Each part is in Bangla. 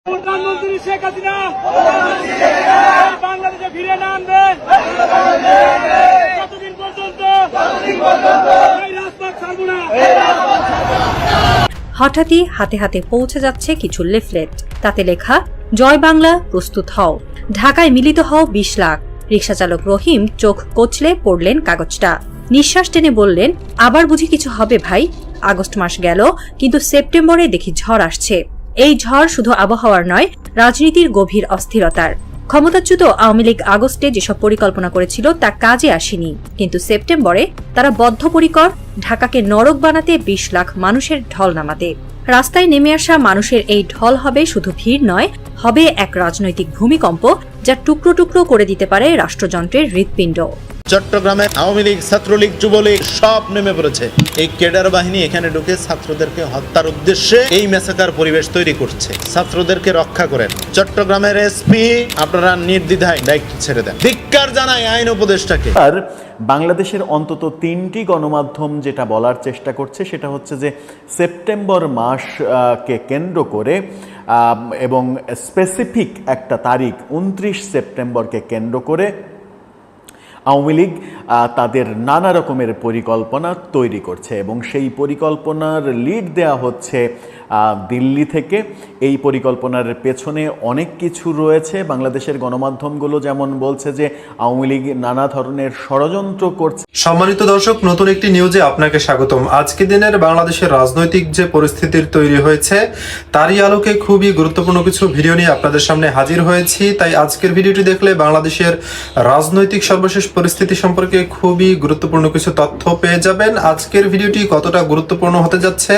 প্রধানমন্ত্রী শেখ হাসিনা বাংলাদেশে ফিরে না আনবে কতদিন পর্যন্ত এই রাজপথ ছাড়বো না। হঠাৎই হাতে হাতে পৌঁছে যাচ্ছে কিছু লিফলেট, তাতে লেখা জয় বাংলা, প্রস্তুত হও, ঢাকায় মিলিত হও ২০ লাখ। রিকশাচালক রহিম চোখ কচলে পড়লেন কাগজটা, নিঃশ্বাস টেনে বললেন, আবার বুঝি কিছু হবে ভাই? আগস্ট মাস গেল, কিন্তু সেপ্টেম্বরে দেখি ঝড় আসছে। এই ঝড় শুধু আবহাওয়ার নয়, রাজনীতির গভীর অস্থিরতার। ক্ষমতাচ্যুত আওয়ামী লীগ আগস্টে যেসব পরিকল্পনা করেছিল তা কাজে আসেনি, কিন্তু সেপ্টেম্বরে তারা বদ্ধপরিকর ঢাকাকে নরক বানাতে ২০ লাখ মানুষের ঢল নামাতে। রাস্তায় নেমে আসা মানুষের এই ঢল হবে শুধু ভিড় নয়, হবে এক রাজনৈতিক ভূমিকম্প যা টুকরো টুকরো করে দিতে পারে রাষ্ট্রযন্ত্রের হৃৎপিণ্ড। চট্টগ্রামে আওয়ামী লীগ, ছাত্রলীগ, যুবলীগ সব নেমে পড়েছে। এই ক্যাডার বাহিনী এখানে ঢুকে ছাত্রদেরকে হত্যার উদ্দেশ্যে এই মেসাকার পরিবেশ তৈরি করছে। ছাত্রদেরকে রক্ষা করেন। চট্টগ্রামের এসপি, আপনারা নির্দ্বিধায় দায়িত্ব ছেড়ে দেন। ধিক্কার জানাই আইন উপদেষ্টাকে। আর বাংলাদেশের অন্তত ৩টি গণমাধ্যম যেটা বলার চেষ্টা করছে সেটা হচ্ছে যে সেপ্টেম্বর মাসকে কেন্দ্র করে এবং স্পেসিফিক একটা তারিখ ২৯ সেপ্টেম্বরকে কেন্দ্র করে আওয়ামী লীগ তাদের নানা রকমের পরিকল্পনা তৈরি করছে এবং সেই পরিকল্পনার লিড দেয়া হচ্ছে দিল্লি থেকে। এই পরিকল্পনার পেছনে অনেক কিছু রয়েছে। বাংলাদেশের গণমাধ্যমগুলো যেমন বলছে যে আওয়ামী লীগ নানা ধরনের ষড়যন্ত্র করছে। সম্মানিত দর্শক, নতুন একটি নিউজে আপনাকে স্বাগতম। আজকে দিনের বাংলাদেশের রাজনৈতিক যে পরিস্থিতির তৈরি হয়েছে তারই আলোকে খুবই গুরুত্বপূর্ণ কিছু ভিডিও নিয়ে আপনাদের সামনে হাজির হয়েছি। তাই আজকের ভিডিওটি দেখলে বাংলাদেশের রাজনৈতিক সর্বশেষ পরিস্থিতি সম্পর্কে খুবই গুরুত্বপূর্ণ কিছু তথ্য পেয়ে যাবেন। আজকের ভিডিওটি কতটা গুরুত্বপূর্ণ হতে যাচ্ছে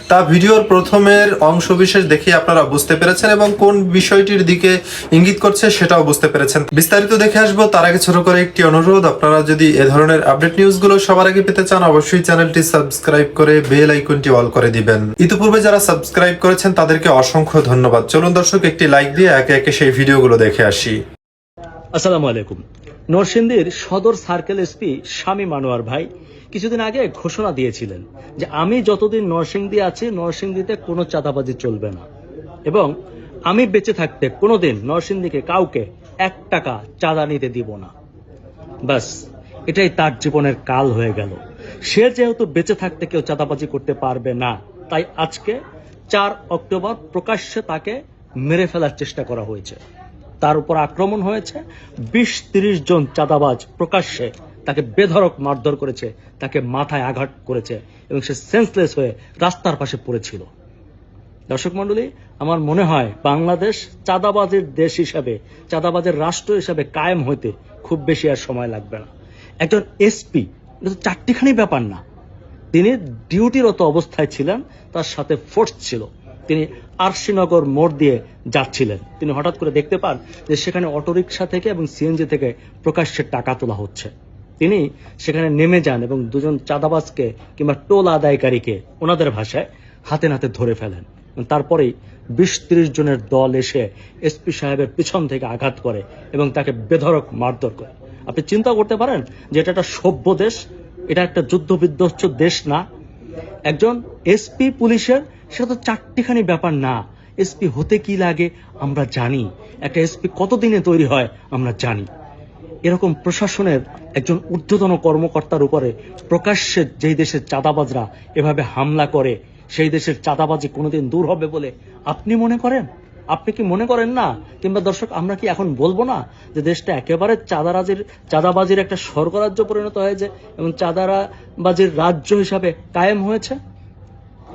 তা ভিডিওর প্রথমের অংশবিশেষ দেখে আপনারা বুঝতে পেরেছেন এবং কোন বিষয়টির দিকে ইঙ্গিত করছে সেটাও বুঝতে পেরেছেন। বিস্তারিত দেখে আসবো তার আগে ছোট করে একটি অনুরোধ, আপনারা যদি এ ধরনের আপডেট নিউজগুলো সবার আগে পেতে চান অবশ্যই চ্যানেলটি সাবস্ক্রাইব করে বেল আইকনটি অল করে দিবেন। ইতিপূর্বে যারা সাবস্ক্রাইব করেছেন তাদেরকে অসংখ্য ধন্যবাদ। চলুন দর্শক, একটি লাইক দিয়ে একে একে সেই ভিডিওগুলো দেখে আসি। আসসালামু আলাইকুম। নরসিংদীর সদর সার্কেল এসপি শামীম আনোয়ার ভাই কিছুদিন আগে ঘোষণা দিয়েছিলেন যে আমি যতদিন নরসিংদী আছি নরসিংদীতে কোনো চাঁদাবাজি চলবে না এবং আমি বেঁচে থাকতে কোনোদিন নরসিংদীকে কাউকে ১ টাকা চাঁদা নিতে দিব না। বাস এটাই তার জীবনের কাল হয়ে গেল। সে যেহেতু বেঁচে থাকতে কেউ চাঁদাবাজি করতে পারবে না, তাই আজকে ৪ অক্টোবর প্রকাশ্যে তাকে মেরে ফেলার চেষ্টা করা হয়েছে। তার উপর আক্রমণ হয়েছে। ২০-৩০ জন চাঁদাবাজ প্রকাশ্যে তাকে বেধড়ক মারধর করেছে, তাকে মাথায় আঘাত করেছে এবং সে সেন্সলেস হয়ে রাস্তার পাশে পড়েছিল। দর্শক মণ্ডলী, আমার মনে হয় বাংলাদেশ চাঁদাবাজের দেশ হিসাবে, চাঁদাবাজের রাষ্ট্র হিসাবে কায়েম হইতে খুব বেশি আর সময় লাগবে না। একজন এসপি, এটা তো চারটিখানি ব্যাপার না। তিনি ডিউটিরত অবস্থায় ছিলেন, তার সাথে ফোর্স ছিল। তিনি আরশিনগর মোড় দিয়ে যাচ্ছিলেন, তিনি হঠাৎ করে দেখতে পান যে সেখানে অটোরিকশা থেকে এবং সিএনজি থেকে প্রকাশ্যে টাকা তোলা হচ্ছে। তিনি সেখানে নেমে যান এবং দুজন চাঁদাবাজকে কিংবা টোল আদায়কারীকে ওনাদের ভাষায় হাতে নাতে ধরে ফেলেন। তারপরেই ২০-৩০ জনের দল এসে এসপি সাহেবের পিছন থেকে আঘাত করে এবং তাকে বেধড়ক মারধর করে। আপনি চিন্তা করতে পারেন যে এটা একটা সভ্য দেশ, এটা একটা যুদ্ধ বিধ্বস্ত দেশ না। একজন এসপি পুলিশের, সেটা তো চারটিখানি ব্যাপার না। এসপি হতে কি লাগে আমরা জানি, একটা এসপি কতদিনে তৈরি হয় আমরা জানি। এরকম প্রশাসনের একজন ঊর্ধ্বতন কর্মকর্তার উপরে প্রকাশ্যে যেই দেশের চাঁদাবাজরা এভাবে হামলা করে, সেই দেশের চাঁদাবাজি কোনোদিন দূর হবে বলে আপনি মনে করেন? আপনি কি মনে করেন না? কিংবা দর্শক, আমরা কি এখন বলবো না যে দেশটা একেবারে চাঁদাবাজির একটা স্বর্গরাজ্য পরিণত হয়েছে এবং চাঁদাবাজির রাজ্য হিসাবে কায়েম হয়েছে?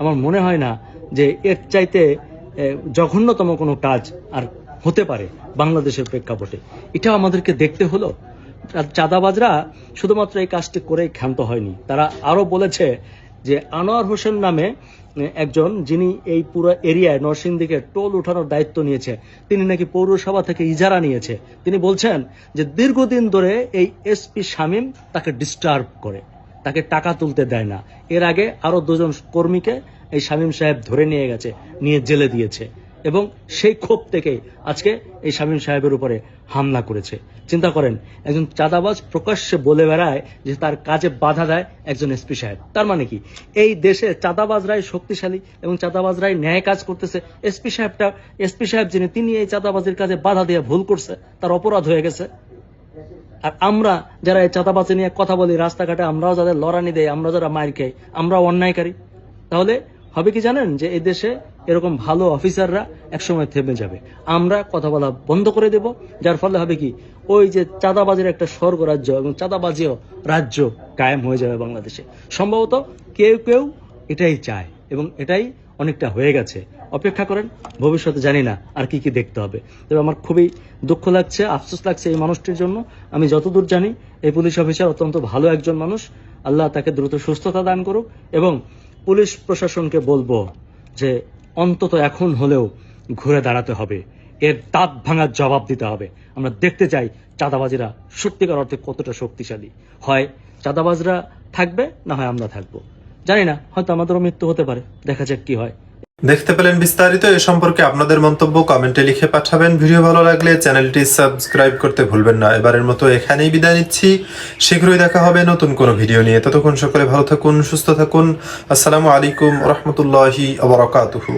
আমার মনে হয় না যে এর চাইতে জঘন্যতম কোনো কাজ আর হতে পারে বাংলাদেশের প্রেক্ষাপটে। এটা আমাদেরকে দেখতে হলো। চাঁদাবাজরা শুধুমাত্র এই কাজটি করেই ক্ষান্ত হয়নি, তারা আরো বলেছে যে আনোয়ার হোসেন নামে একজন, যিনি এই পুরো এরিয়ায় নরসিংদীকে টোল উঠানোর দায়িত্ব নিয়েছে, তিনি নাকি পৌরসভা থেকে ইজারা নিয়েছে। তিনি বলছেন যে দীর্ঘদিন ধরে এই এসপি শামীম তাকে ডিস্টার্ব করে, তাকে টাকা তুলতে দেয় না। এর আগে আরো ২ জন কর্মীকে এই শামীম সাহেব ধরে নিয়ে গেছে, নিয়ে জেলে দিয়েছে। এবং সেই ক্ষোভ থেকে আজকে এই শামীম সাহেবের উপরে হামলা করেছে। চিন্তা করেন, একজন চাঁদাবাজ প্রকাশ্যে বলে বেড়ায় যে তার কাজে বাধা দেয় একজন এসপি সাহেব। তার মানে কি, এই দেশে চাঁদাবাজরাই শক্তিশালী এবং চাঁদাবাজরাই ন্যায় কাজ করতেছে। এসপি সাহেব যিনি, তিনি এই চাঁদাবাজের কাজে বাধা দিয়ে ভুল করছে, তার অপরাধ হয়ে গেছে। আর আমরা যারা এই চাঁদাবাজি নিয়ে কথা বলি রাস্তাঘাটে, আমরাও যাদের লড়ানি দেয়, আমরা যারা মার খাই, আমরাও অন্যায়কারী। তাহলে হবে কি জানেন, যে এই দেশে এরকম ভালো অফিসাররা একসময় থেমে যাবে। আমরা কথা বলা বন্ধ করে দেব, যার ফলে হবে কি, ওই যে চাঁদাবাজির একটা স্বর্গরাজ্য এবং চাঁদাবাজিও রাজ্য কায়েম হয়ে যাবে বাংলাদেশে। সম্ভবত কেউ কেউ এটাই চায় এবং এটাই অনেকটা হয়ে গেছে। অপেক্ষা করেন, ভবিষ্যতে জানি না আর কি কি দেখতে হবে। তবে আমার খুবই দুঃখ লাগছে, আফসোস লাগছে এই মানুষটির জন্য। আমি যতদূর জানি এই পুলিশ অফিসার অত্যন্ত ভালো একজন মানুষ। আল্লাহ তাকে দ্রুত সুস্থতা দান করুক। এবং পুলিশ প্রশাসনকে বলবো যে অন্তত এখন হলেও ঘুরে দাঁড়াতে হবে, এর দাঁত ভাঙার জবাব দিতে হবে। আমরা দেখতে চাই চাঁদাবাজিরা সত্যিকার অর্থে কতটা শক্তিশালী। হয় চাঁদাবাজরা থাকবে, না হয় আমরা থাকবো। জানি না, হয়তো আমাদেরও মৃত্যু হতে পারে। দেখা যাক কি হয়। দেখতে পেলেন বিস্তারিত। এ সম্পর্কে আপনাদের মন্তব্য কমেন্টে লিখে পাঠাবেন। ভিডিও ভালো লাগলে চ্যানেলটি সাবস্ক্রাইব করতে ভুলবেন না। এবারের মতো এখানেই বিদায় নিচ্ছি। শীঘ্রই দেখা হবে নতুন কোনো ভিডিও নিয়ে। ততক্ষণ সকলে ভালো থাকুন, সুস্থ থাকুন। আসসালামু আলাইকুম ওয়া রাহমাতুল্লাহি ওয়া বারাকাতুহু।